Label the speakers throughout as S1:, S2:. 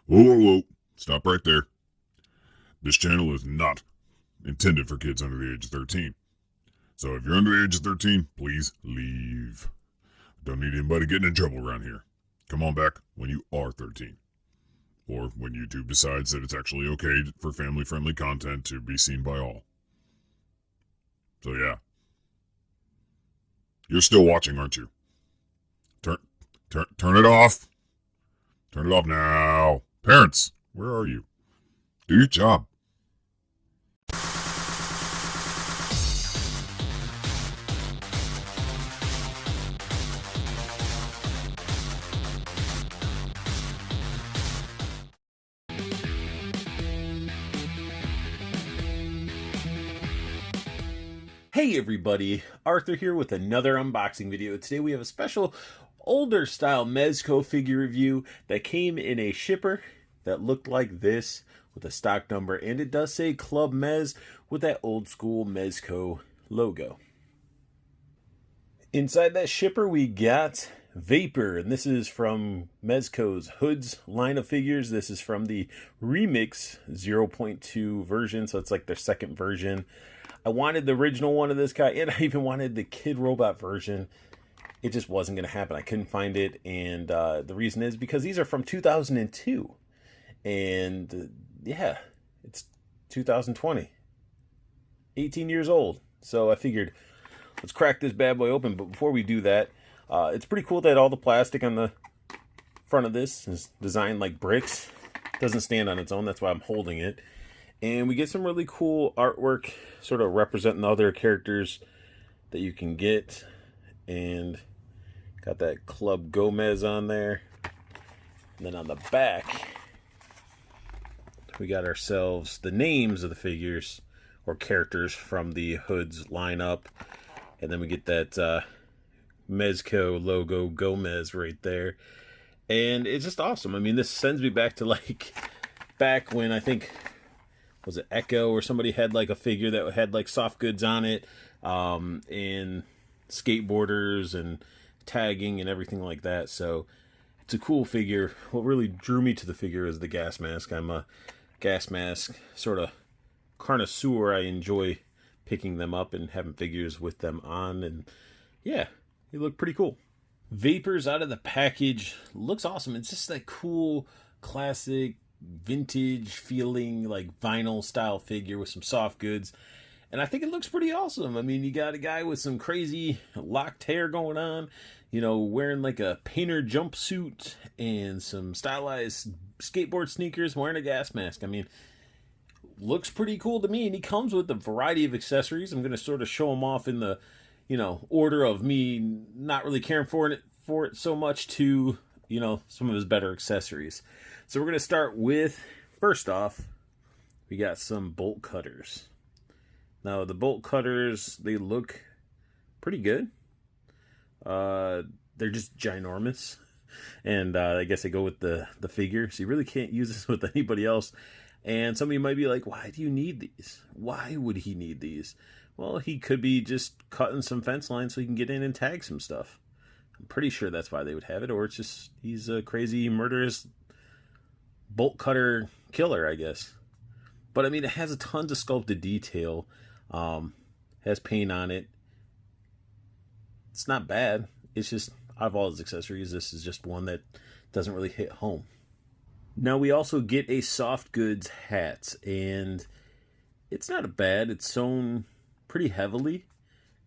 S1: Whoa, whoa, whoa. Stop right there. This channel is not intended for kids under the age of 13. So if you're under the age of 13, please leave. Don't need anybody getting in trouble around here. Come on back when you are 13. Or when YouTube decides that it's actually okay for family-friendly content to be seen by all. So yeah. You're still watching, aren't you? Turn it off. Turn it off now. Parents, where are you? Do your job.
S2: Hey everybody, Arthur here with another unboxing video. Today we have a special older style Mezco figure review that came in a shipper that looked like this with a stock number, and it does say Club Mez with that old school Mezco logo. Inside that shipper we got Vapor, and this is from Mezco's Hoodz line of figures. This is from the Remix 0.2 version, so it's like their second version. I wanted the original one of this guy, and I even wanted the Kid Robot version. It just wasn't going to happen. I couldn't find it, and the reason is because these are from 2002. And yeah, it's 2020. 18 years old. So I figured, let's crack this bad boy open. But before we do that, it's pretty cool that all the plastic on the front of this is designed like bricks. It doesn't stand on its own, that's why I'm holding it. And we get some really cool artwork sort of representing the other characters that you can get. And got that Club Gomez on there. And then on the back, we got ourselves the names of the figures or characters from the Hoodz lineup. And then we get that Mezco logo, Gomez, right there. And it's just awesome. I mean, this sends me back to like back when I think, was it Echo or somebody had like a figure that had like soft goods on it, and skateboarders and tagging and everything like that. So it's a cool figure. What really drew me to the figure is the gas mask. I'm a gas mask sort of connoisseur. I enjoy picking them up and having figures with them on, and yeah, they look pretty cool. Vapor's out of the package. Looks awesome. It's just that cool classic vintage feeling like vinyl style figure with some soft goods, and I think it looks pretty awesome. I mean, you got a guy with some crazy locked hair going on, you know, wearing like a painter jumpsuit and some stylized skateboard sneakers, wearing a gas mask. I mean, looks pretty cool to me, and he comes with a variety of accessories. I'm going to sort of show them off in the, you know, order of me not really caring for it so much to, you know, some of his better accessories. So we're going to start with, first off, we got some bolt cutters. Now, the bolt cutters, they look pretty good. They're just ginormous. And I guess they go with the figure. So you really can't use this with anybody else. And some of you might be like, why do you need these? Why would he need these? Well, he could be just cutting some fence lines so he can get in and tag some stuff. I'm pretty sure that's why they would have it. Or it's just, he's a crazy, murderous bolt cutter killer, I guess. But I mean, it has a tons of sculpted detail. Has paint on it. It's not bad. It's just, out of all his accessories, this is just one that doesn't really hit home. Now we also get a soft goods hat, and it's not bad. It's sewn pretty heavily,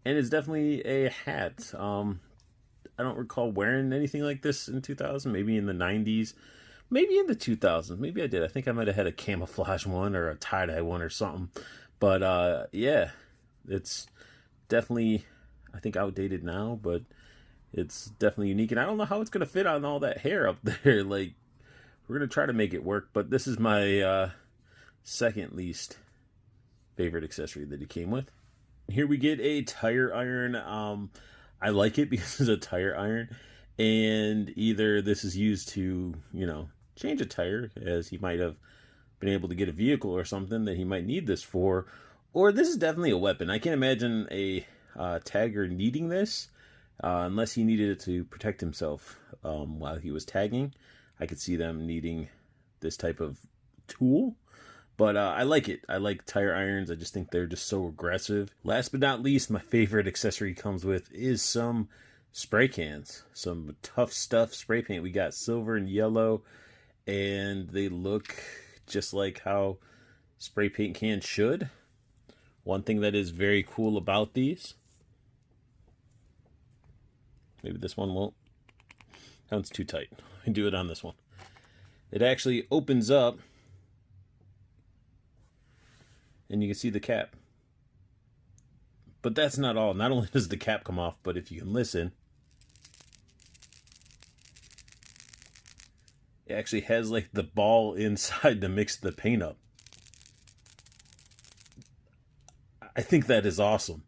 S2: and it's definitely a hat. I don't recall wearing anything like this in 2000, maybe in the 90s. Maybe in the 2000s. Maybe I did. I think I might have had a camouflage one or a tie-dye one or something. But, yeah, it's definitely, I think, outdated now. But it's definitely unique. And I don't know how it's going to fit on all that hair up there. Like, we're going to try to make it work. But this is my second least favorite accessory that it came with. Here we get a tire iron. I like it because it's a tire iron. And either this is used to, you know, change a tire, as he might have been able to get a vehicle or something that he might need this for, or this is definitely a weapon. I can't imagine a tagger needing this unless he needed it to protect himself while he was tagging. I could see them needing this type of tool. But I like it. I like tire irons. I just think they're just so aggressive. Last but not least, my favorite accessory comes with is some spray cans. Some Tough Stuff spray paint. We got silver and yellow, and they look just like how spray paint cans should. One thing that is very cool about these, maybe this one won't. That one's too tight. I can do it on this one. It actually opens up, and you can see the cap. But that's not all. Not only does the cap come off, but if you can listen, it actually has like the ball inside to mix the paint up. I think that is awesome.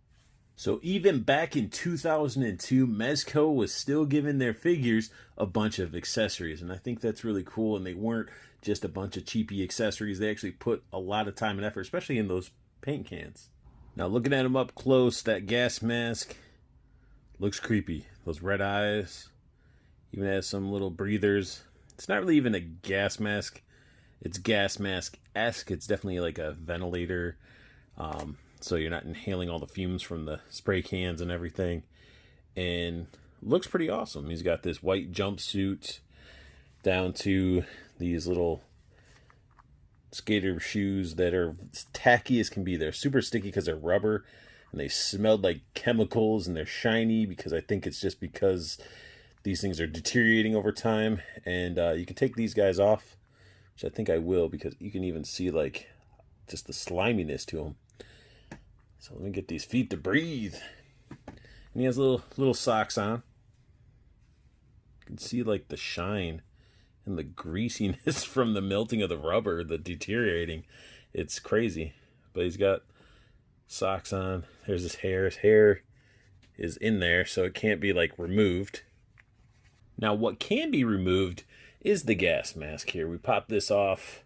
S2: So even back in 2002, Mezco was still giving their figures a bunch of accessories. And I think that's really cool. And they weren't just a bunch of cheapy accessories. They actually put a lot of time and effort, especially in those paint cans. Now looking at them up close, that gas mask looks creepy. Those red eyes. Even has some little breathers. It's not really even a gas mask. It's gas mask-esque. It's definitely like a ventilator. So you're not inhaling all the fumes from the spray cans and everything. And looks pretty awesome. He's got this white jumpsuit down to these little skater shoes that are tacky as can be. They're super sticky because they're rubber. And they smelled like chemicals, and they're shiny because I think it's just because these things are deteriorating over time. And you can take these guys off, which I think I will, because you can even see like just the sliminess to them. So let me get these feet to breathe. And he has little socks on. You can see like the shine and the greasiness from the melting of the rubber, the deteriorating. It's crazy. But he's got socks on. There's his hair. His hair is in there, so it can't be like removed. Now what can be removed is the gas mask here. We pop this off.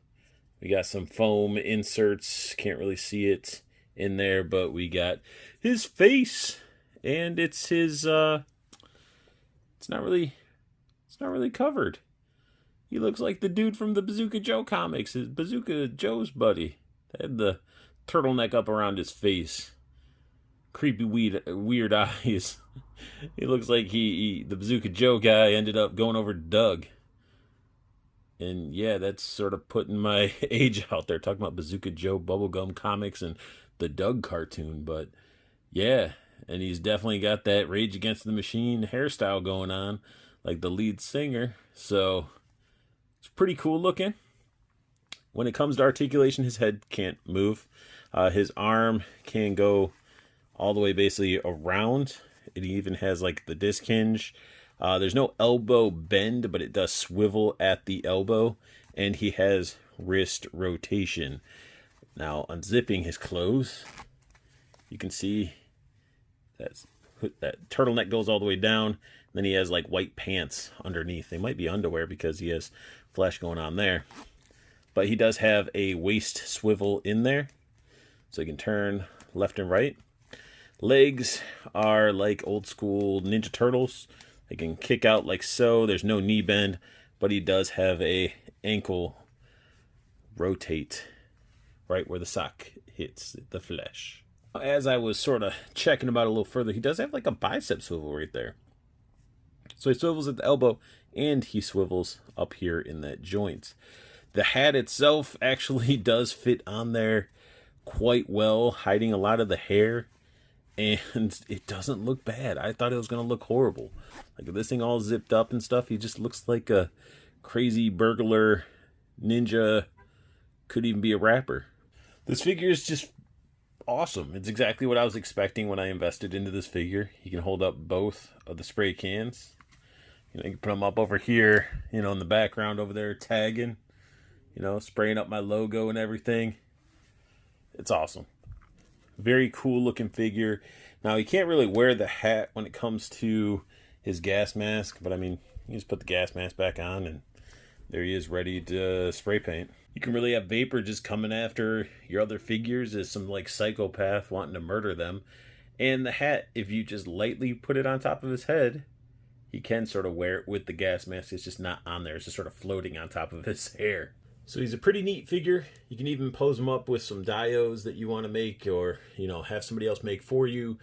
S2: We got some foam inserts. Can't really see it in there, but we got his face, and it's his it's not really covered. He looks like the dude from the Bazooka Joe comics, his Bazooka Joe's buddy. They had the turtleneck up around his face, creepy weird eyes. He looks like the Bazooka Joe guy ended up going over to Doug. And yeah, that's sort of putting my age out there, talking about Bazooka Joe bubblegum comics and the Doug cartoon. But yeah, and he's definitely got that Rage Against the Machine hairstyle going on, like the lead singer. So it's pretty cool looking. When it comes to articulation, his head can't move. His arm can go all the way basically around. It even has like the disc hinge. There's no elbow bend, but it does swivel at the elbow. And he has wrist rotation. Now, unzipping his clothes, you can see that turtleneck goes all the way down. And then he has like white pants underneath. They might be underwear because he has flesh going on there. But he does have a waist swivel in there, so he can turn left and right. Legs are like old school Ninja Turtles. They can kick out like so. There's no knee bend, but he does have a ankle rotate right where the sock hits the flesh. As I was sort of checking about a little further, he does have like a bicep swivel right there. So he swivels at the elbow, and he swivels up here in that joint. The hat itself actually does fit on there quite well, hiding a lot of the hair, and it doesn't look bad. I thought it was going to look horrible. Like this thing all zipped up and stuff, he just looks like a crazy burglar ninja, could even be a rapper. This figure is just awesome. It's exactly what I was expecting when I invested into this figure. He can hold up both of the spray cans. You can put them up over here, in the background over there, tagging. Spraying up my logo and everything. It's awesome. Very cool looking figure. Now, he can't really wear the hat when it comes to his gas mask, but I mean, you just put the gas mask back on and there he is ready to spray paint. You can really have Vapor just coming after your other figures as some like psychopath wanting to murder them. And the hat, if you just lightly put it on top of his head, he can sort of wear it with the gas mask. It's just not on there. It's just sort of floating on top of his hair. So he's a pretty neat figure. You can even pose him up with some dios that you want to make, or, you know, have somebody else make for you.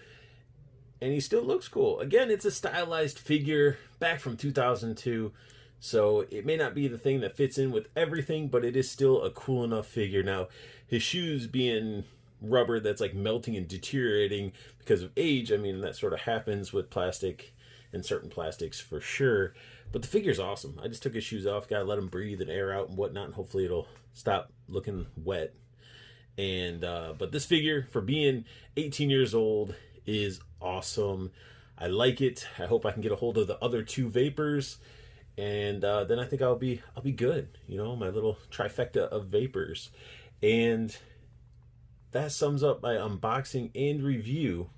S2: And he still looks cool. Again, it's a stylized figure back from 2002. So it may not be the thing that fits in with everything, but it is still a cool enough figure. Now, his shoes being rubber that's like melting and deteriorating because of age, I mean, that sort of happens with plastic and certain plastics for sure. But the figure's awesome. I just took his shoes off, gotta let him breathe and air out and whatnot, and hopefully it'll stop looking wet. And but this figure, for being 18 years old, is awesome. I like it. I hope I can get a hold of the other two Vapors, and then I think I'll be good. You know, my little trifecta of Vapors. And that sums up my unboxing and review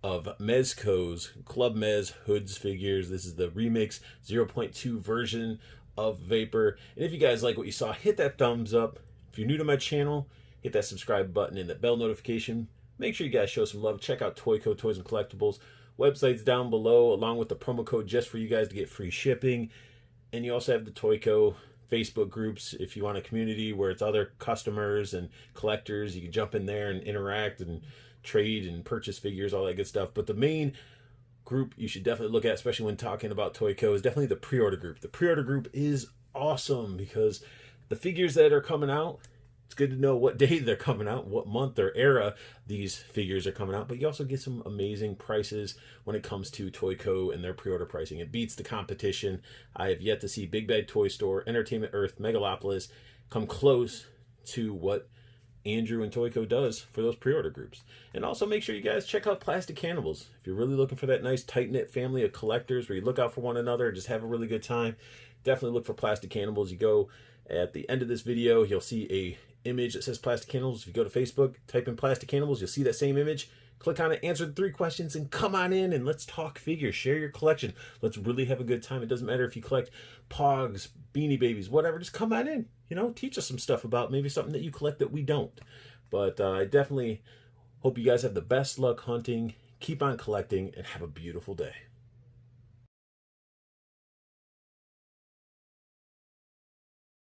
S2: of Mezco's Club Mez Hoodz figures. This is the Remix 0.2 version of Vapor. And if you guys like what you saw, hit that thumbs up. If you're new to my channel, hit that subscribe button and that bell notification. Make sure you guys show some love. Check out Toyco Toys and Collectibles. Website's down below, along with the promo code just for you guys to get free shipping. And you also have the Toyco Facebook groups. If you want a community where it's other customers and collectors, you can jump in there and interact and trade and purchase figures, all that good stuff. But the main group you should definitely look at, especially when talking about Toyco, is definitely the pre-order group. The pre-order group is awesome because the figures that are coming out, it's good to know what day they're coming out, what month or era these figures are coming out, but you also get some amazing prices when it comes to Toyco and their pre-order pricing. It beats the competition. I have yet to see Big Bad Toy Store, Entertainment Earth, Megalopolis come close to what Andrew and Toyco does for those pre-order groups. And also make sure you guys check out Plastic Cannibals. If you're really looking for that nice tight-knit family of collectors where you look out for one another and just have a really good time, definitely look for Plastic Cannibals. You go at the end of this video, you'll see a image that says Plastic Cannibals. If you go to Facebook, type in Plastic Cannibals, you'll see that same image. Click on it, answer the 3 questions, and come on in and let's talk figures. Share your collection. Let's really have a good time. It doesn't matter if you collect Pogs, Beanie Babies, whatever. Just come on in. You know, teach us some stuff about maybe something that you collect that we don't. But I definitely hope you guys have the best luck hunting. Keep on collecting and have a beautiful day.